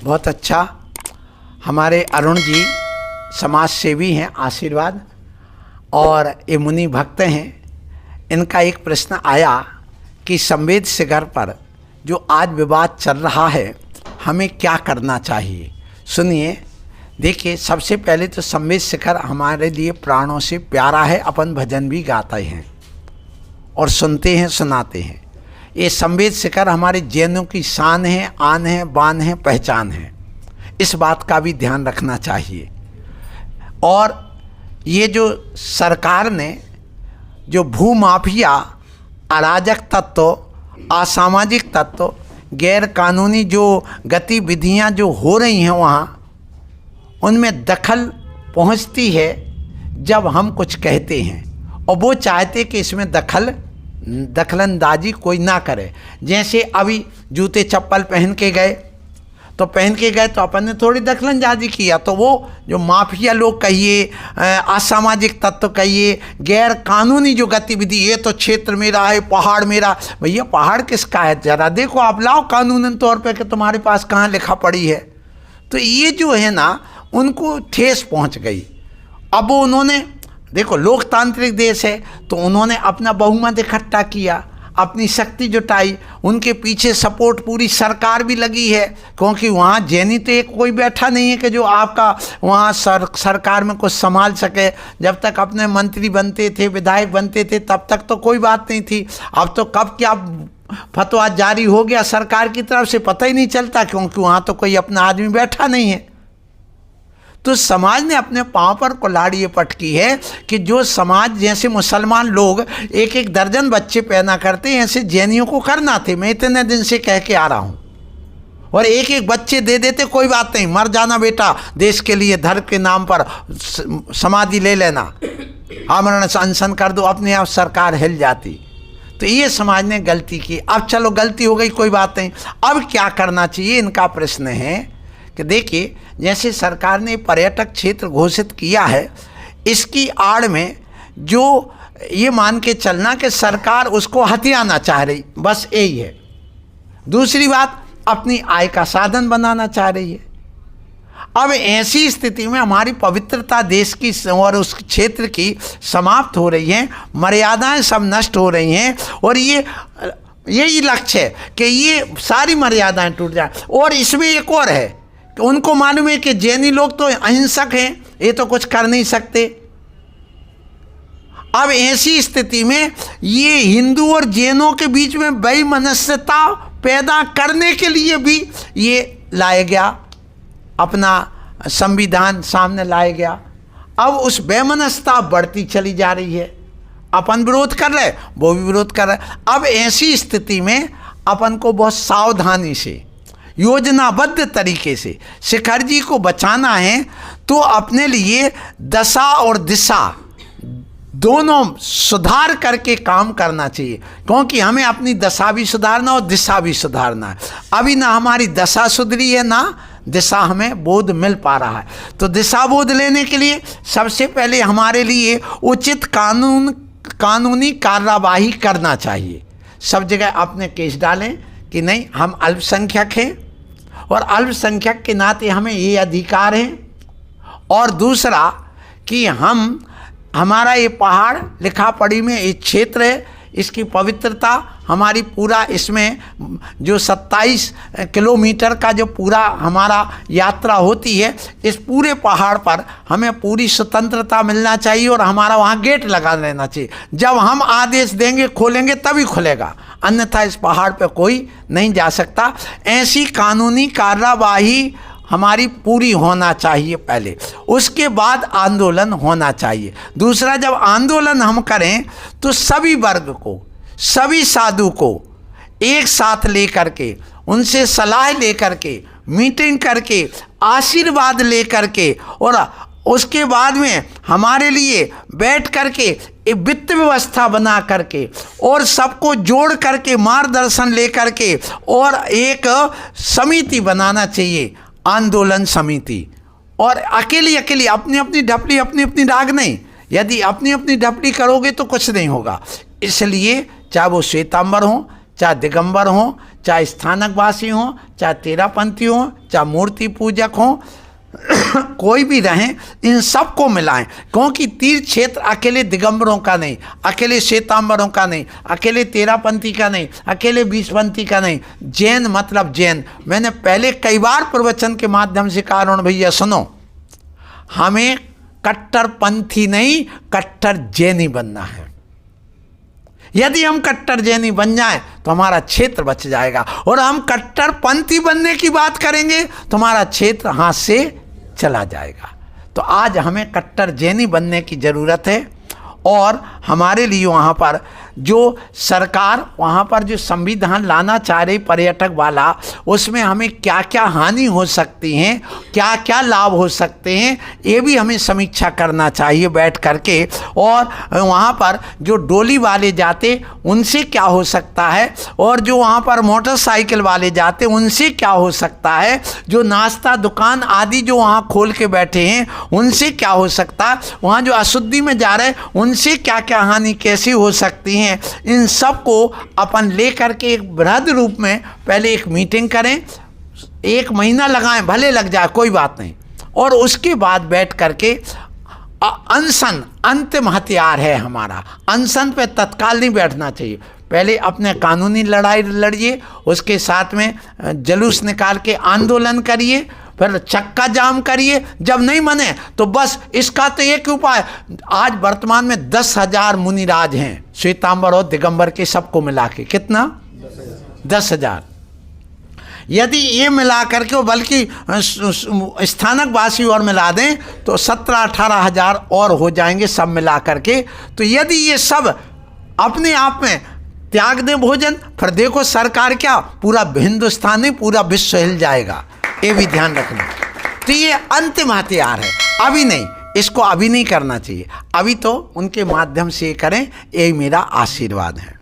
बहुत अच्छा। हमारे अरुण जी समाज सेवी हैं, आशीर्वाद, और ये मुनि भक्त हैं। इनका एक प्रश्न आया कि संवेद शिखर पर जो आज विवाद चल रहा है, हमें क्या करना चाहिए। सुनिए, देखिए, सबसे पहले तो संवेद शिखर हमारे लिए प्राणों से प्यारा है। अपन भजन भी गाते हैं और सुनते हैं, सुनाते हैं। ये संवेद शिखर हमारे जैनों की शान है, आन है, बान है, पहचान है। इस बात का भी ध्यान रखना चाहिए। और ये जो सरकार ने जो भूमाफिया, अराजक तत्व, असामाजिक तत्व, गैर कानूनी जो गतिविधियां जो हो रही हैं वहाँ, उनमें दखल पहुँचती है जब हम कुछ कहते हैं, और वो चाहते कि इसमें दखलंदाजी कोई ना करे। जैसे अभी जूते चप्पल पहन के गए तो अपन ने थोड़ी दखलंदाजी किया, तो वो जो माफिया लोग कहिए, असामाजिक तत्व कहिए, गैर कानूनी जो गतिविधि, ये तो क्षेत्र मेरा है, पहाड़ मेरा। भैया, पहाड़ किसका है? जरा देखो, आप लाओ कानूनन तौर पे कि तुम्हारे पास कहाँ लिखा पड़ी है। तो ये जो है ना, उनको ठेस पहुँच गई। अब वो उन्होंने, देखो, लोकतांत्रिक देश है, तो उन्होंने अपना बहुमत इकट्ठा किया, अपनी शक्ति जुटाई, उनके पीछे सपोर्ट पूरी सरकार भी लगी है, क्योंकि वहाँ जैनी तो एक कोई बैठा नहीं है कि जो आपका वहाँ सरकार में कुछ संभाल सके। जब तक अपने मंत्री बनते थे, विधायक बनते थे, तब तक तो कोई बात नहीं थी। अब तो कब क्या फतवा जारी हो गया सरकार की तरफ से पता ही नहीं चलता, क्योंकि वहाँ तो कोई अपना आदमी बैठा नहीं है। तो समाज ने अपने पाँव पर कुल्हाड़ी ये पटकी है कि जो समाज, जैसे मुसलमान लोग एक एक दर्जन बच्चे पैदा करते हैं, ऐसे जैनियों को करना थे। मैं इतने दिन से कह के आ रहा हूँ, और एक एक बच्चे दे देते, कोई बात नहीं, मर जाना बेटा देश के लिए, धर्म के नाम पर समाधि ले लेना, आमरण अनशन कर दो, अपने आप सरकार हिल जाती। तो ये समाज ने गलती की। अब चलो, गलती हो गई, कोई बात नहीं, अब क्या करना चाहिए, इनका प्रश्न है कि देखिए, जैसे सरकार ने पर्यटक क्षेत्र घोषित किया है, इसकी आड़ में जो ये मान के चलना कि सरकार उसको हथियाना चाह रही, बस यही है। दूसरी बात, अपनी आय का साधन बनाना चाह रही है। अब ऐसी स्थिति में हमारी पवित्रता देश की और उस क्षेत्र की समाप्त हो रही है, मर्यादाएं सब नष्ट हो रही हैं, और यही लक्ष्य है कि ये सारी मर्यादाएं टूट जाए। और इसमें एक और है कि उनको मालूम है कि जैनी लोग तो अहिंसक हैं, ये तो कुछ कर नहीं सकते। अब ऐसी स्थिति में ये हिंदू और जैनों के बीच में वैमनस्यता पैदा करने के लिए भी ये लाया गया, अपना संविधान सामने लाया गया। अब उस वैमनस्यता बढ़ती चली जा रही है, अपन विरोध कर रहे, वो भी विरोध कर रहे। अब ऐसी स्थिति में अपन को बहुत सावधानी से, योजनाबद्ध तरीके से शिखर जी को बचाना है, तो अपने लिए दशा और दिशा दोनों सुधार करके काम करना चाहिए, क्योंकि हमें अपनी दशा भी सुधारना और दिशा भी सुधारना है। अभी ना हमारी दशा सुधरी है, ना दिशा हमें बोध मिल पा रहा है। तो दिशा बोध लेने के लिए सबसे पहले हमारे लिए उचित कानूनी कार्रवाई करना चाहिए। सब जगह अपने केस डालें कि नहीं, हम अल्पसंख्यक हैं और अल्पसंख्यक के नाते हमें ये अधिकार है। और दूसरा कि हमारा ये पहाड़ लिखा पढ़ी में एक क्षेत्र है, इसकी पवित्रता हमारी पूरा, इसमें जो 27 किलोमीटर का जो पूरा हमारा यात्रा होती है, इस पूरे पहाड़ पर हमें पूरी स्वतंत्रता मिलना चाहिए, और हमारा वहाँ गेट लगा लेना चाहिए। जब हम आदेश देंगे खोलेंगे तभी खुलेगा, अन्यथा इस पहाड़ पर कोई नहीं जा सकता। ऐसी कानूनी कार्रवाई हमारी पूरी होना चाहिए पहले, उसके बाद आंदोलन होना चाहिए। दूसरा, जब आंदोलन हम करें तो सभी वर्ग को, सभी साधु को एक साथ लेकर के, उनसे सलाह लेकर के, मीटिंग करके, आशीर्वाद लेकर के, और उसके बाद में हमारे लिए बैठ करके एक वित्त व्यवस्था बना करके, और सबको जोड़ करके, मार्गदर्शन लेकर के, और एक समिति बनाना चाहिए, आंदोलन समिति। और अकेली अपनी अपनी ढपली, अपनी अपनी राग नहीं। यदि अपनी अपनी ढपली करोगे तो कुछ नहीं होगा। इसलिए चाहे वो श्वेतांबर हो, चाहे दिगंबर हो, चाहे स्थानकवासी हों, चाहे तेरापंथी हों, चाहे मूर्ति पूजक हों, कोई भी रहें, इन सबको मिलाएं। क्योंकि तीर्थ क्षेत्र अकेले दिगंबरों का नहीं, अकेले श्वेतांबरों का नहीं, अकेले तेरापंथी का नहीं, अकेले बीसपंथी का नहीं, जैन मतलब जैन। मैंने पहले कई बार प्रवचन के माध्यम से कहा, अरुण भैया सुनो, हमें कट्टरपंथी नहीं, कट्टर जैनी बनना है। यदि हम कट्टर जैनी बन जाएं तो हमारा क्षेत्र बच जाएगा, और हम कट्टरपंथी बनने की बात करेंगे तो हमारा क्षेत्र हाथ से चला जाएगा। तो आज हमें कट्टर जैनी बनने की ज़रूरत है। और हमारे लिए वहाँ पर जो सरकार वहाँ पर जो संविधान लाना चाह रही पर्यटक वाला, उसमें हमें क्या क्या हानि हो सकती हैं, क्या क्या लाभ हो सकते हैं, ये भी हमें समीक्षा करना चाहिए बैठ करके। और वहाँ पर जो डोली वाले जाते उनसे क्या हो सकता है, और जो वहाँ पर मोटरसाइकिल वाले जाते उनसे क्या हो सकता है, जो नाश्ता दुकान आदि जो वहाँ खोल के बैठे हैं उनसे क्या हो सकता है, वहाँ जो अशुद्धि में जा रहे हैं उनसे क्या क्या हानि कैसी हो सकती हैं। इन सब को अपन लेकर के एक बृहद रूप में पहले एक मीटिंग करें, 1 महीना लगाएं, भले लग जाए कोई बात नहीं, और उसके बाद बैठ करके अनशन अंतिम हथियार है हमारा। अनशन पे तत्काल नहीं बैठना चाहिए, पहले अपने कानूनी लड़ाई लड़िए, उसके साथ में जुलूस निकाल के आंदोलन करिए, फिर चक्का जाम करिए। जब नहीं माने तो बस इसका तो एक उपाय, आज वर्तमान में 10,000 मुनिराज हैं, श्वेतांबर और दिगंबर के सबको मिला के। कितना? 10,000। यदि ये मिला करके, बल्कि स्थानकवासी और मिला दें तो 17-18 हज़ार और हो जाएंगे सब मिला करके। तो यदि ये सब अपने आप में त्याग दें भोजन, फिर देखो सरकार क्या, पूरा हिंदुस्तान नहीं पूरा विश्व हिल जाएगा। ये भी ध्यान रखना। तो ये अंतिम हथियार है, अभी नहीं, इसको अभी नहीं करना चाहिए, अभी तो उनके माध्यम से करें, यही मेरा आशीर्वाद है।